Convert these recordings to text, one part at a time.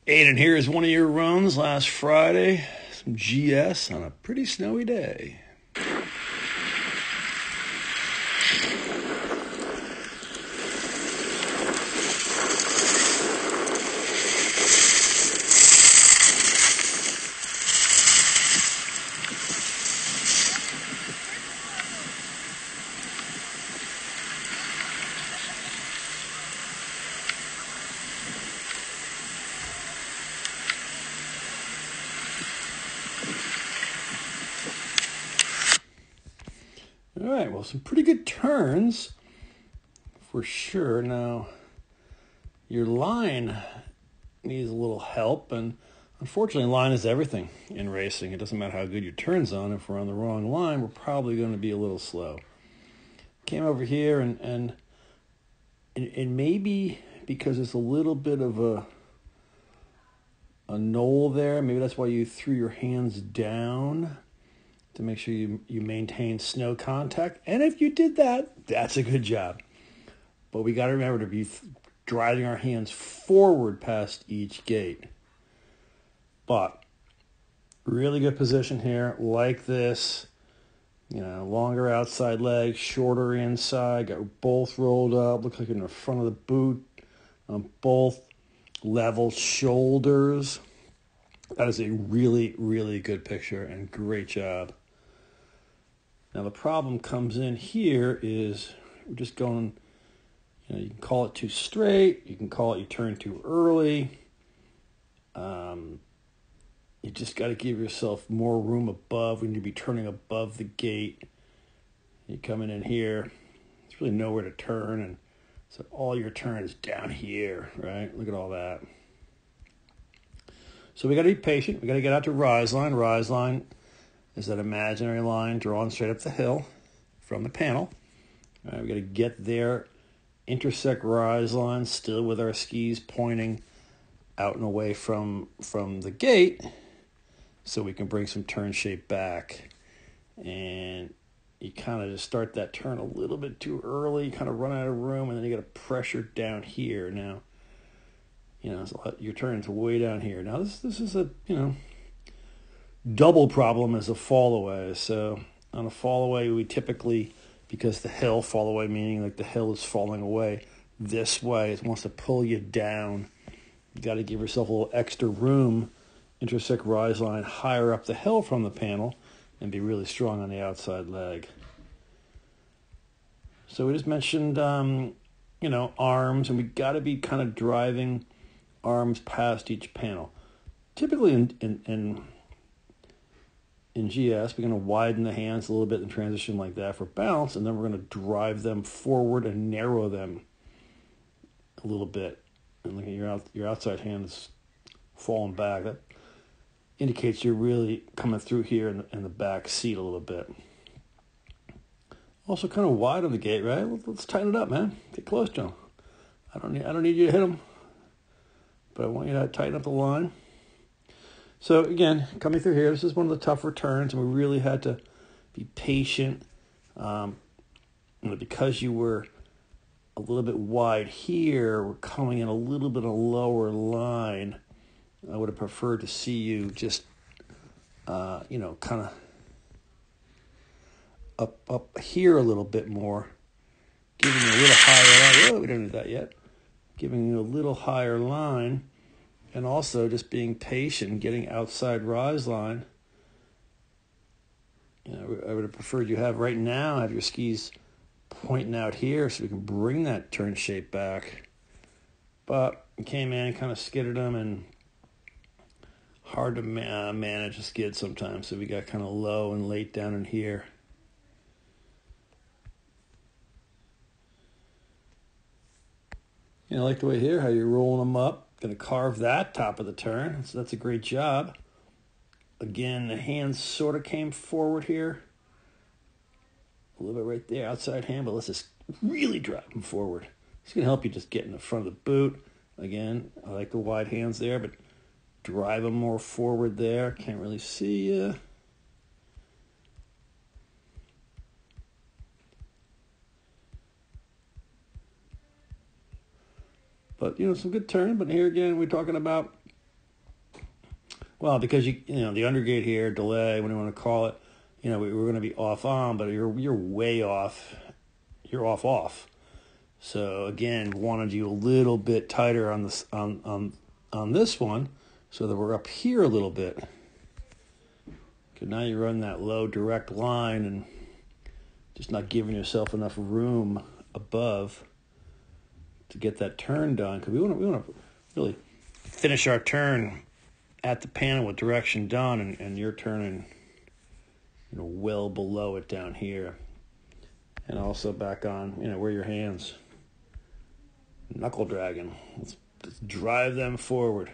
Aiden here is one of your runs last Friday. Some GS on a pretty snowy day. All right, well, some pretty good turns for sure. Now, your line needs a little help, and unfortunately, line is everything in racing. It doesn't matter how good your turn's on. If we're on the wrong line, we're probably going to be a little slow. Came over here, and maybe because it's a little bit of a knoll there, maybe that's why you threw your hands down to make sure you maintain snow contact. And if you did that, that's a good job. But we got to remember to be driving our hands forward past each gate. But really good position here, like this. You know, longer outside leg, shorter inside, got both rolled up, looks like in the front of the boot, both level shoulders. That is a really, really good picture and great job. Now the problem comes in here is we're just going, you can call it too straight, you can call it you turn too early. You just got to give yourself more room above. We need to be turning above the gate. You're coming in here, there's really nowhere to turn, and so all your turn is down here, right? Look at all that. So we got to be patient. We got to get out to rise line. Rise line is that imaginary line drawn straight up the hill from the panel. All right, we got to get there, intersect rise line, still with our skis pointing out and away from the gate, so we can bring some turn shape back. And you kind of just start that turn a little bit too early, you kind of run out of room, and then you got to pressure down here. Now, your turn's way down here. Now this is a, double problem is a fall away. So on a fall away, we typically, because the hill, fall away meaning like the hill is falling away this way, it wants to pull you down. You got to give yourself a little extra room, intersect rise line higher up the hill from the panel, and be really strong on the outside leg. So we just mentioned, arms, and we got to be kind of driving arms past each panel. Typically in GS, we're going to widen the hands a little bit in transition like that for balance, and then we're going to drive them forward and narrow them a little bit. And look at your outside hand is falling back. That indicates you're really coming through here in the back seat a little bit. Also kind of wide on the gate, right? Let's tighten it up, man. Get close to him. I don't need you to hit him, but I want you to tighten up the line. So again, coming through here, this is one of the tougher turns, and we really had to be patient. Because you were a little bit wide here, we're coming in a little bit of a lower line. I would have preferred to see you just, kind of up here a little bit more, giving you a little higher line. Oh, we don't do that yet. Giving you a little higher line, and also just being patient, getting outside rise line. I would have preferred you have right now, have your skis pointing out here so we can bring that turn shape back. But we came in and kind of skidded them, and hard to manage a skid sometimes, so we got kind of low and late down in here. I like the way here, how you're rolling them up. Going to carve that top of the turn, so that's a great job. Again, the hands sort of came forward here. A little bit right there, outside hand, but let's just really drive them forward. It's going to help you just get in the front of the boot. Again, I like the wide hands there, but drive them more forward there. Can't really see you. But, some good turn. But here again, we're talking about Well, because you know the undergate here, delay, what do you want to call it? You know, we're going to be off on, but you're way off. You're off. So again, wanted you a little bit tighter on this on this one, so that we're up here a little bit. Because now you're running that low direct line and just not giving yourself enough room above to get that turn done. Because we want to really finish our turn at the panel with direction done, and you're turning, you know, well below it down here. And also back on, you know, where your hands. Knuckle dragging. Let's drive them forward.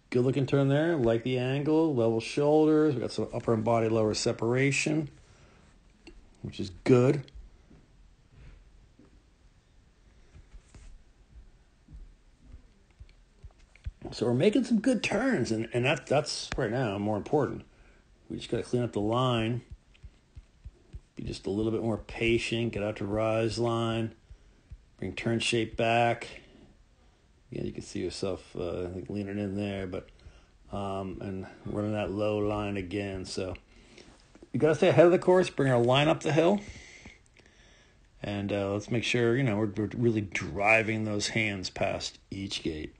Good looking turn there. Like the angle. Level shoulders. We got some upper and body lower separation, which is good. So we're making some good turns, and that's right now more important. We just got to clean up the line. Be just a little bit more patient. Get out to rise line. Bring turn shape back. Yeah, you can see yourself I think leaning in there, but and running that low line again. So you got to stay ahead of the course. Bring our line up the hill, and let's make sure, you know, we're really driving those hands past each gate.